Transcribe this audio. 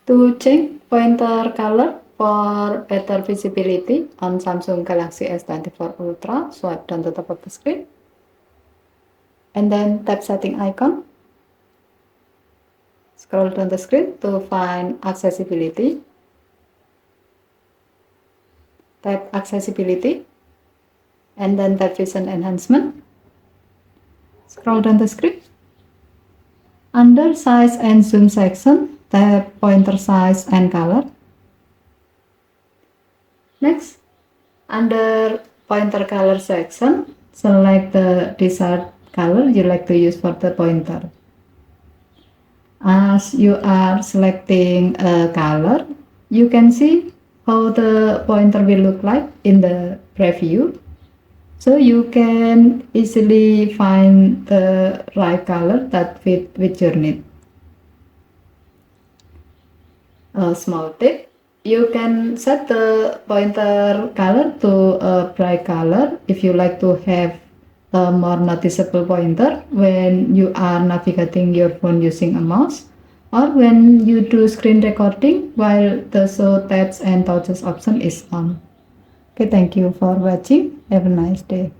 To change pointer color for better visibility on Samsung Galaxy S24 Ultra, swipe down to the top of the screen and then tap setting icon. Scroll down the screen to find accessibility. Tap accessibility and then tap vision enhancement. Scroll down the screen. Under size and zoom section, tap pointer size and color. Next, under pointer color section, select the desired color you like to use for the pointer. As you are selecting a color, you can see how the pointer will look like in the preview. So you can easily find the right color that fit with your need. A small tip, you can set the pointer color to a bright color if you like to have a more noticeable pointer when you are navigating your phone using a mouse or when you do screen recording while the show tabs and touches option is on. Okay, thank you for watching. Have a nice day.